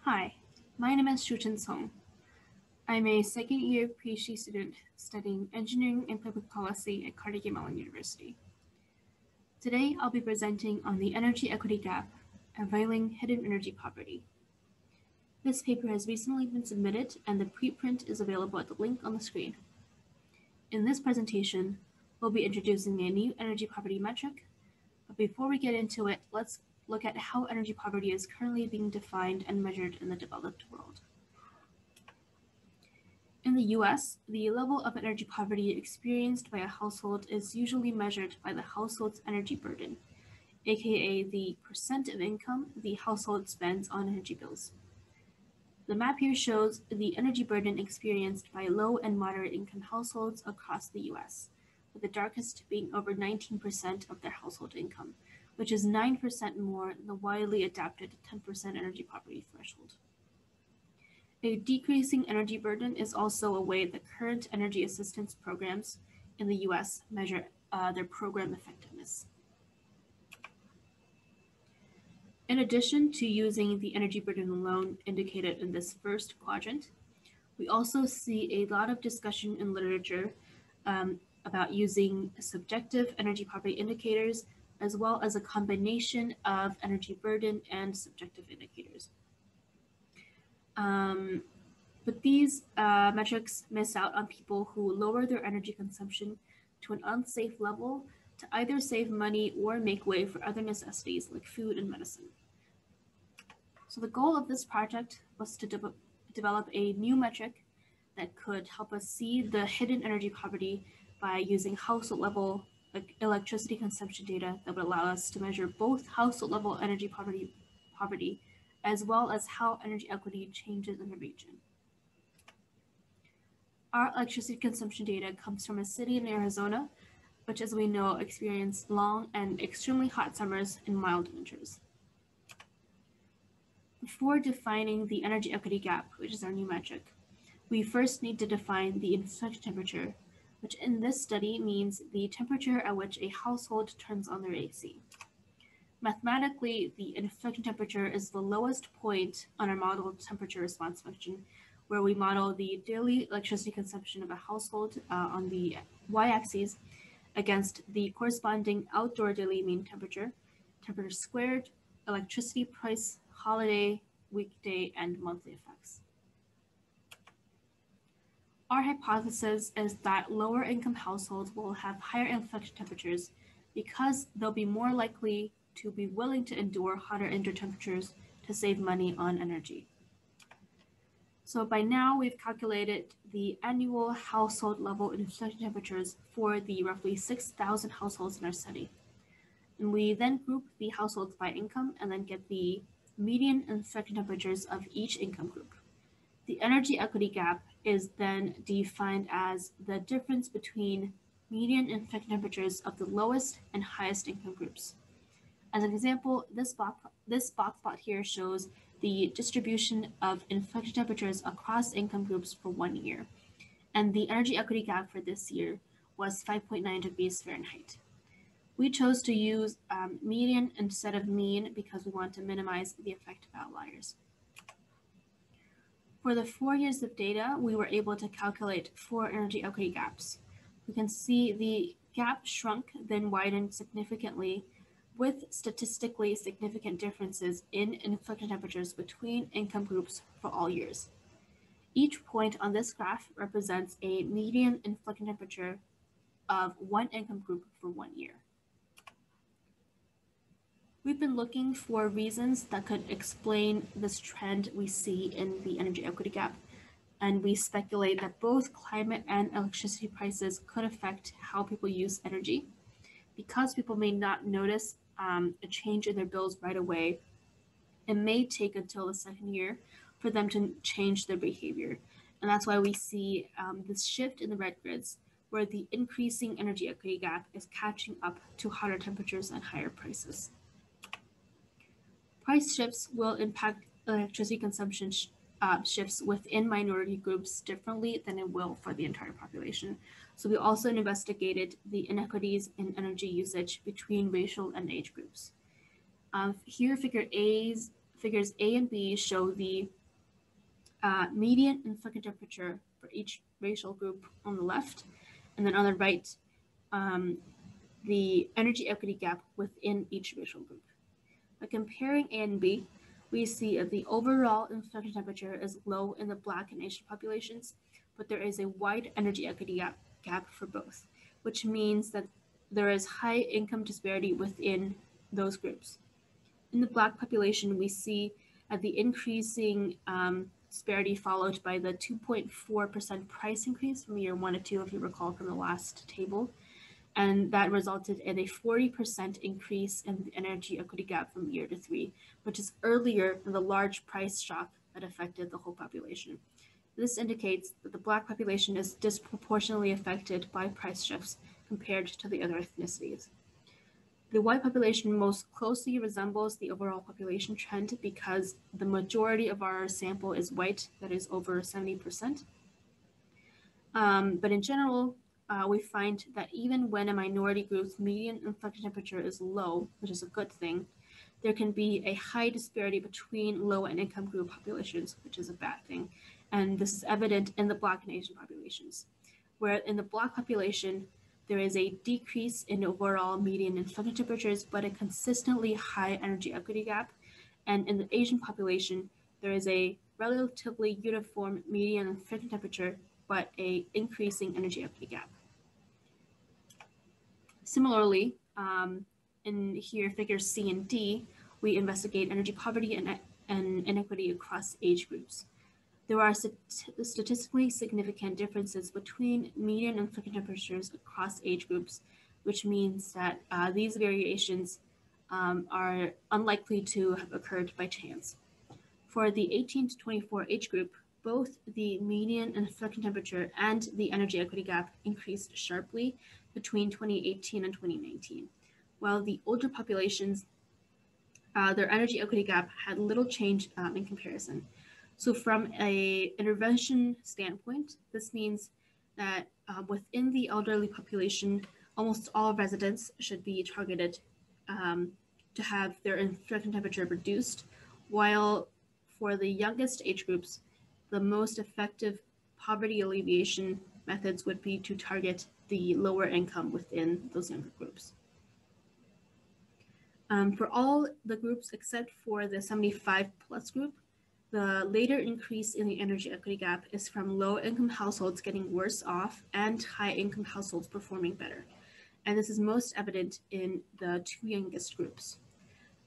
Hi, my name is Shuchen Cong. I'm a second-year PhD student studying engineering and public policy at Carnegie Mellon University. Today, I'll be presenting on the energy equity gap, unveiling hidden energy poverty. This paper has recently been submitted, and the preprint is available at the link on the screen. In this presentation, we'll be introducing a new energy poverty metric, but before we get into it, let's look at how energy poverty is currently being defined and measured in the developed world. In the US, the level of energy poverty experienced by a household is usually measured by the household's energy burden, aka the percent of income the household spends on energy bills. The map here shows the energy burden experienced by low and moderate income households across the US, with the darkest being over 19% of their household income, which is 9% more than the widely adapted 10% energy poverty threshold. A decreasing energy burden is also a way that current energy assistance programs in the US measure their program effectiveness. In addition to using the energy burden alone indicated in this first quadrant, we also see a lot of discussion in literature about using subjective energy poverty indicators, as well as a combination of energy burden and subjective indicators. But these metrics miss out on people who lower their energy consumption to an unsafe level to either save money or make way for other necessities like food and medicine. So the goal of this project was to develop a new metric that could help us see the hidden energy poverty by using household level electricity consumption data that would allow us to measure both household level energy poverty as well as how energy equity changes in the region. Our electricity consumption data comes from a city in Arizona, which, as we know, experienced long and extremely hot summers and mild winters. Before defining the energy equity gap, which is our new metric, we first need to define the inflection temperature, which in this study means the temperature at which a household turns on their AC. Mathematically, the inflection temperature is the lowest point on our model temperature response function, where we model the daily electricity consumption of a household on the y-axis against the corresponding outdoor daily mean temperature, temperature squared, electricity price, holiday, weekday, and monthly effects. Our hypothesis is that lower income households will have higher inflection temperatures because they'll be more likely to be willing to endure hotter indoor temperatures to save money on energy. So by now, we've calculated the annual household level inflection temperatures for the roughly 6,000 households in our study. And we then group the households by income and then get the median inflection temperatures of each income group. The energy equity gap is then defined as the difference between median inflection temperatures of the lowest and highest income groups. As an example, this box plot here shows the distribution of inflection temperatures across income groups for 1 year. And the energy equity gap for this year was 5.9 degrees Fahrenheit. We chose to use median instead of mean because we want to minimize the effect of outliers. For the 4 years of data, we were able to calculate 4 energy equity gaps. We can see the gap shrunk, then widened significantly, with statistically significant differences in inflection temperatures between income groups for all years. Each point on this graph represents a median inflection temperature of one income group for 1 year. We've been looking for reasons that could explain this trend we see in the energy equity gap, and we speculate that both climate and electricity prices could affect how people use energy. Because people may not notice a change in their bills right away, it may take until the second year for them to change their behavior. And that's why we see this shift in the red grids, where the increasing energy equity gap is catching up to hotter temperatures and higher prices. Price shifts will impact electricity consumption shifts within minority groups differently than it will for the entire population. So we also investigated the inequities in energy usage between racial and age groups. Here, figure A's figures A and B show the median inflection temperature for each racial group on the left, and then on the right, the energy equity gap within each racial group. By comparing A and B, we see that the overall inflection temperature is low in the Black and Asian populations, but there is a wide energy equity gap for both, which means that there is high income disparity within those groups. In the Black population, we see the increasing disparity followed by the 2.4% price increase from year 1 to 2, if you recall from the last table. And that resulted in a 40% increase in the energy equity gap from year to 3, which is earlier than the large price shock that affected the whole population. This indicates that the Black population is disproportionately affected by price shifts compared to the other ethnicities. The white population most closely resembles the overall population trend because the majority of our sample is white, that is over 70%. But in general, we find that even when a minority group's median inflection temperature is low, which is a good thing, there can be a high disparity between low and income group populations, which is a bad thing. And this is evident in the Black and Asian populations, where in the Black population, there is a decrease in overall median inflection temperatures, but a consistently high energy equity gap. And in the Asian population, there is a relatively uniform median inflection temperature, but a increasing energy equity gap. Similarly, in here, figures C and D, we investigate energy poverty and inequity across age groups. There are statistically significant differences between median inflection temperatures across age groups, which means that these variations are unlikely to have occurred by chance. For the 18 to 24 age group, both the median inflection temperature and the energy equity gap increased sharply between 2018 and 2019, while the older populations, their energy equity gap had little change in comparison. So from an intervention standpoint, this means that within the elderly population, almost all residents should be targeted to have their inflection temperature reduced, while for the youngest age groups, the most effective poverty alleviation methods would be to target the lower income within those younger groups. For all the groups except for the 75 plus group, the later increase in the energy equity gap is from low income households getting worse off and high income households performing better. And this is most evident in the two youngest groups.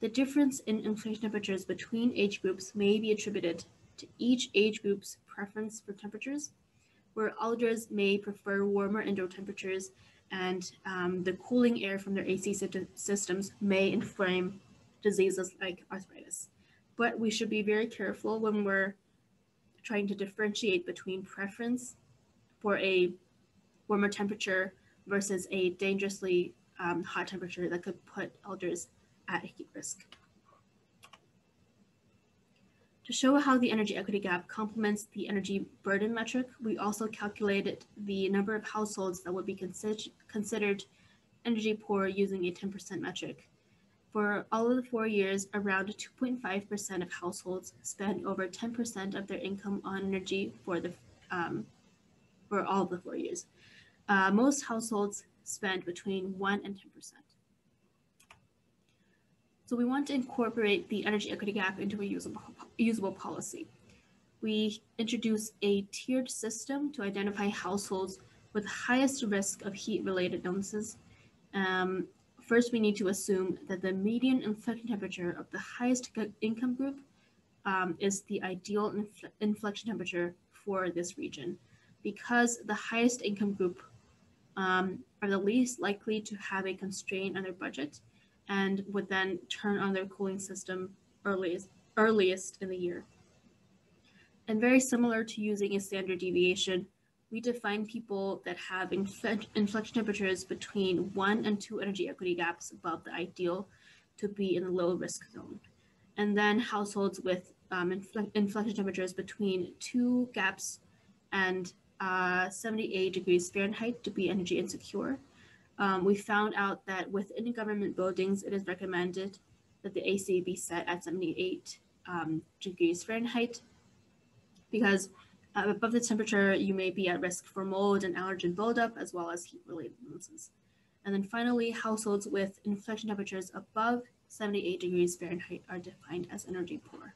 The difference in inflection temperatures between age groups may be attributed to each age group's preference for temperatures, where elders may prefer warmer indoor temperatures and the cooling air from their AC systems may inflame diseases like arthritis. But we should be very careful when we're trying to differentiate between preference for a warmer temperature versus a dangerously hot temperature that could put elders at heat risk. To show how the energy equity gap complements the energy burden metric, we also calculated the number of households that would be considered energy poor using a 10% metric. For all of the 4 years, around 2.5% of households spend over 10% of their income on energy for all of the 4 years. Most households spend between 1 and 10%. So we want to incorporate the energy equity gap into a usable policy. We introduce a tiered system to identify households with highest risk of heat-related illnesses. First, we need to assume that the median inflection temperature of the highest income group is the ideal inflection temperature for this region, because the highest income group are the least likely to have a constraint on their budget and would then turn on their cooling system earliest in the year. And very similar to using a standard deviation, we define people that have inflection temperatures between 1 and 2 energy equity gaps above the ideal to be in the low risk zone. And then households with inflection temperatures between 2 gaps and 78 degrees Fahrenheit to be energy insecure. We found out that within government buildings, it is recommended that the AC be set at 78 degrees Fahrenheit, because above the temperature, you may be at risk for mold and allergen buildup, as well as heat-related illnesses. And then finally, households with inflection temperatures above 78 degrees Fahrenheit are defined as energy poor.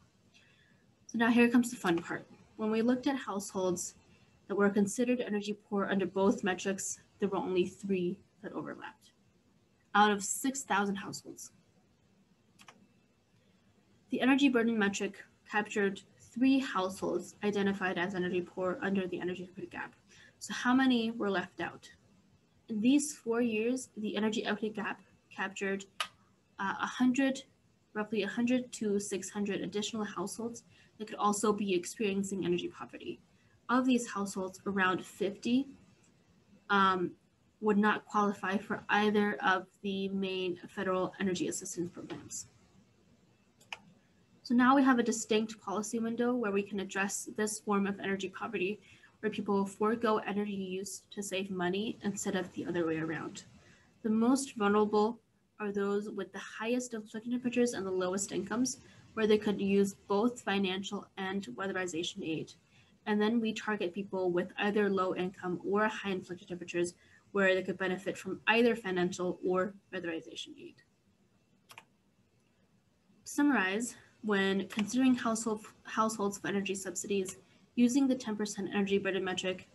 So now here comes the fun part. When we looked at households that were considered energy poor under both metrics, there were only 3 that overlapped out of 6,000 households. The energy burden metric captured 3 households identified as energy poor under the energy equity gap. So how many were left out? In these 4 years, the energy equity gap captured roughly 100 to 600 additional households that could also be experiencing energy poverty. Of these households, around 50 would not qualify for either of the main federal energy assistance programs. So now we have a distinct policy window where we can address this form of energy poverty, where people forego energy use to save money instead of the other way around. The most vulnerable are those with the highest inflection temperatures and the lowest incomes, where they could use both financial and weatherization aid. And then we target people with either low income or high inflection temperatures, where they could benefit from either financial or weatherization aid. To summarize, when considering households for energy subsidies, using the 10% energy burden metric,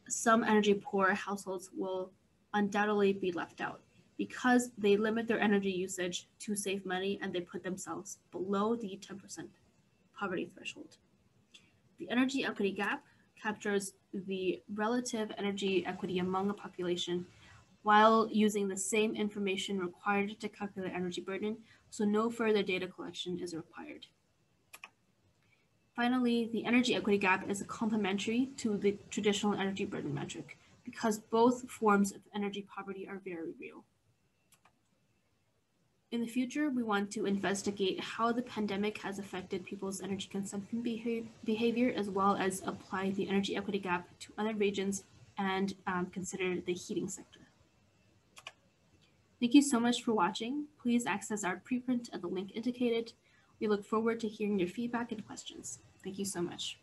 some energy poor households will undoubtedly be left out because they limit their energy usage to save money and they put themselves below the 10% poverty threshold. The energy equity gap captures the relative energy equity among a population while using the same information required to calculate energy burden, so no further data collection is required. Finally, the energy equity gap is complementary to the traditional energy burden metric because both forms of energy poverty are very real. In the future, we want to investigate how the pandemic has affected people's energy consumption behavior, as well as apply the energy equity gap to other regions and consider the heating sector. Thank you so much for watching. Please access our preprint at the link indicated. We look forward to hearing your feedback and questions. Thank you so much.